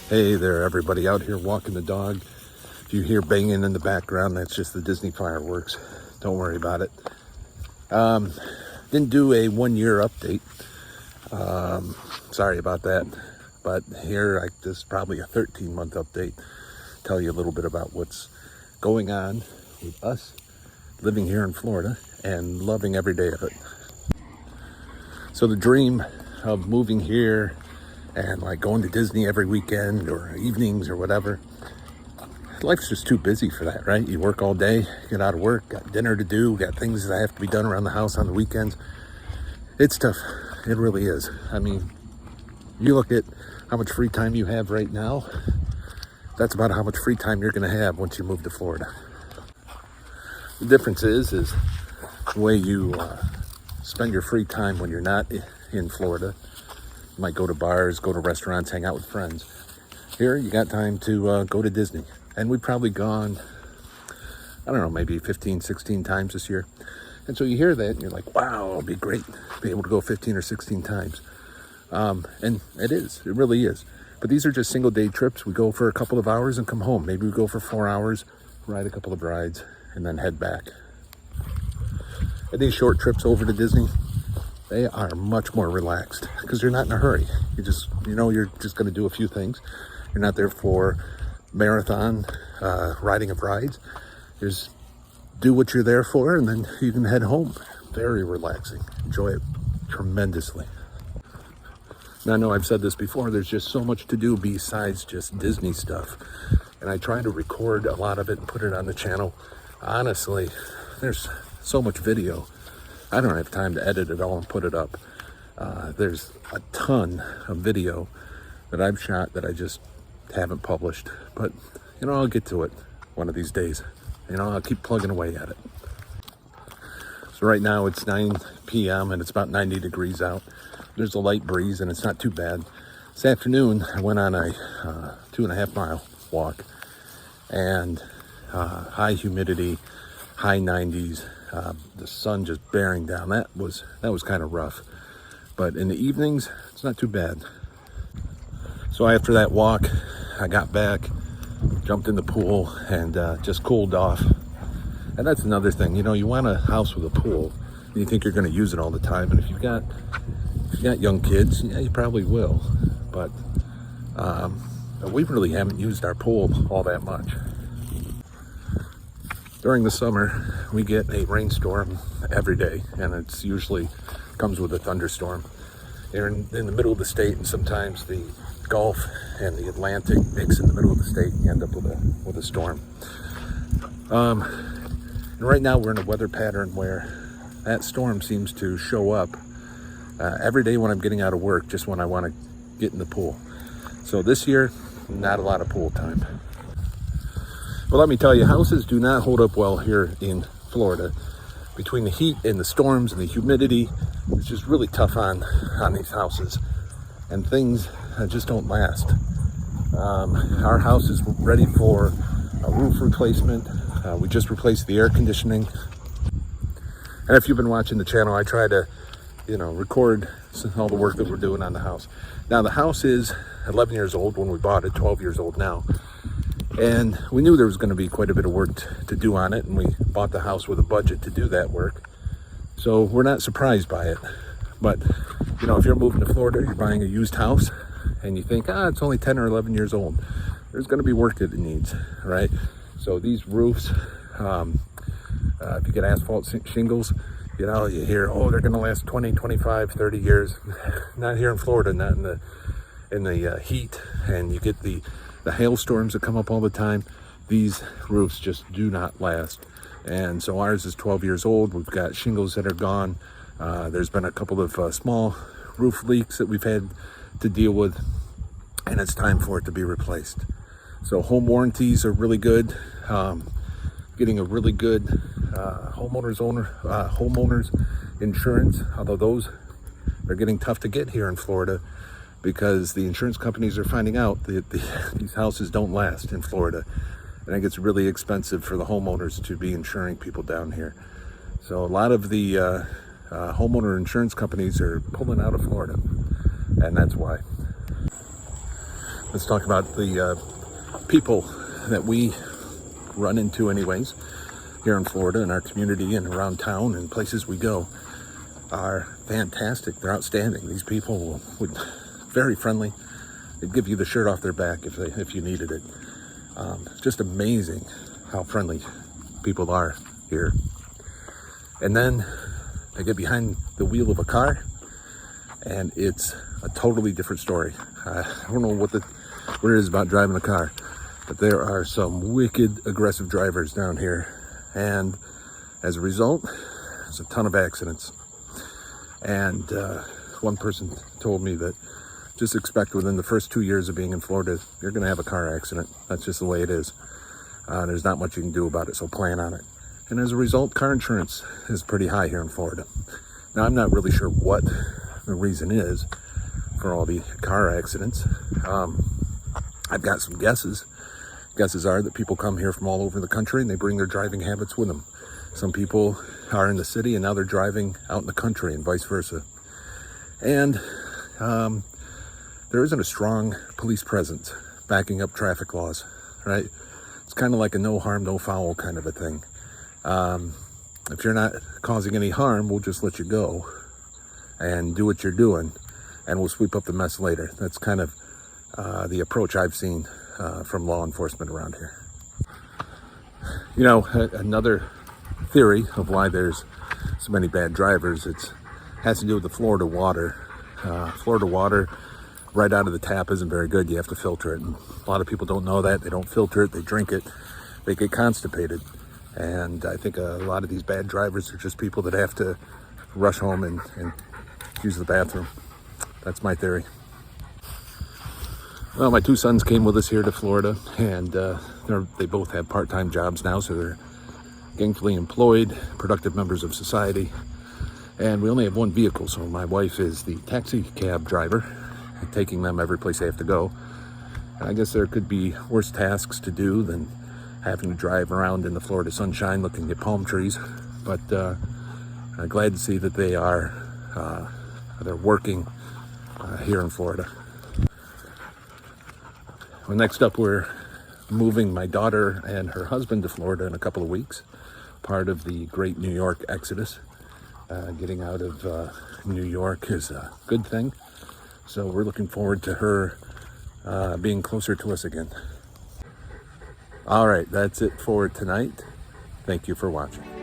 Hey there, everybody out here walking the dog. If you hear banging in the background, that's just the Disney fireworks. Don't worry about it. Didn't do a 1-year update. Sorry about that. But here, this is probably a 13-month update. Tell you a little bit about what's going on with us living here in Florida and loving every day of it. So the dream of moving here and like going to Disney every weekend or evenings or whatever, life's just too busy for that, right? You work all day, get out of work, got dinner to do, got things that have to be done around the house on the weekends. It's tough. It really is. I mean, you look at how much free time you have right now, that's about how much free time you're going to have once you move to Florida. The difference is the way you spend your free time when you're not in Florida. You might go to bars, go to restaurants, hang out with friends. Here, you got time to go to Disney. And we've probably gone, I don't know, maybe 15, 16 times this year. And so you hear that and you're like, wow, it'll be great to be able to go 15 or 16 times. And it is, it really is. But these are just single day trips. We go for a couple of hours and come home. Maybe we go for 4 hours, ride a couple of rides, and then head back. And these short trips over to Disney, they are much more relaxed because you're not in a hurry. You're just going to do a few things. You're not there for marathon riding of rides. Just do what you're there for, and then you can head home. Very relaxing. Enjoy it tremendously. Now, I know I've said this before, there's just so much to do besides just Disney stuff. And I try to record a lot of it and put it on the channel. Honestly, there's so much video. I don't have time to edit it all and put it up. There's a ton of video that I've shot that I just haven't published. But, I'll get to it one of these days. I'll keep plugging away at it. So right now it's 9 p.m. and it's about 90 degrees out. There's a light breeze and it's not too bad. This afternoon I went on a 2.5 mile walk, and high humidity, high 90s, the sun just bearing down. That was kind of rough. But in the evenings, it's not too bad. So after that walk, I got back, jumped in the pool, and just cooled off. And that's another thing, you want a house with a pool, and you think you're going to use it all the time. And if you've got young kids, yeah, you probably will. But we really haven't used our pool all that much. During the summer, we get a rainstorm every day, and it's usually comes with a thunderstorm. You're in the middle of the state, and sometimes the Gulf and the Atlantic mix in the middle of the state, and you end up with a storm. And right now we're in a weather pattern where that storm seems to show up every day when I'm getting out of work, just when I want to get in the pool. So this year, not a lot of pool time. But let me tell you, houses do not hold up well here in Florida. Between the heat and the storms and the humidity, it's just really tough on these houses. And things just don't last. Our house is ready for a roof replacement. We just replaced the air conditioning. And if you've been watching the channel, I try to, record all the work that we're doing on the house. Now, the house is 11 years old when we bought it, 12 years old now. And we knew there was going to be quite a bit of work to do on it, and we bought the house with a budget to do that work. So we're not surprised by it. But, if you're moving to Florida, you're buying a used house, and you think, it's only 10 or 11 years old. There's going to be work that it needs, right? So these roofs, if you get asphalt shingles, you hear, they're going to last 20, 25, 30 years. Not here in Florida, not in the heat, and you get the hailstorms that come up all the time. These roofs just do not last. And so ours is 12 years old. We've got shingles that are gone. There's been a couple of small roof leaks that we've had to deal with, and it's time for it to be replaced. So home warranties are really good. Getting a really good homeowners insurance, although those are getting tough to get here in Florida because the insurance companies are finding out that these houses don't last in Florida, and it gets really expensive for the homeowners to be insuring people down here. So a lot of the homeowner insurance companies are pulling out of Florida, and that's why. let's talk about the people that we run into anyways here in Florida, in our community and around town and places we go are fantastic. They're outstanding. These people would very friendly. They'd give you the shirt off their back if you needed it. Just amazing how friendly people are here. And then I get behind the wheel of a car and it's a totally different story. I don't know what it is about driving a car, but there are some wicked aggressive drivers down here. And as a result, there's a ton of accidents. And one person told me that just expect within the first 2 years of being in Florida, you're going to have a car accident. That's just the way it is. There's not much you can do about it, so plan on it. And as a result, car insurance is pretty high here in Florida. Now, I'm not really sure what the reason is for all the car accidents. I've got some guesses. Guesses are that people come here from all over the country and they bring their driving habits with them. Some people are in the city and now they're driving out in the country and vice versa. And there isn't a strong police presence backing up traffic laws, right? It's kind of like a no harm, no foul kind of a thing. If you're not causing any harm, we'll just let you go and do what you're doing and we'll sweep up the mess later. That's kind of the approach I've seen from law enforcement around here. You know, another theory of why there's so many bad drivers, has to do with the Florida water. Florida water right out of the tap isn't very good. You have to filter it. And a lot of people don't know that. They don't filter it. They drink it. They get constipated. And I think a lot of these bad drivers are just people that have to rush home and use the bathroom. That's my theory. Well, my two sons came with us here to Florida, and they both have part-time jobs now, so they're gainfully employed, productive members of society. And we only have one vehicle, so my wife is the taxi cab driver, taking them every place they have to go. And I guess there could be worse tasks to do than having to drive around in the Florida sunshine looking at palm trees. But I'm glad to see that they're working here in Florida. Well, next up, we're moving my daughter and her husband to Florida in a couple of weeks, part of the great New York exodus. Getting out of New York is a good thing. So we're looking forward to her being closer to us again. All right, that's it for tonight. Thank you for watching.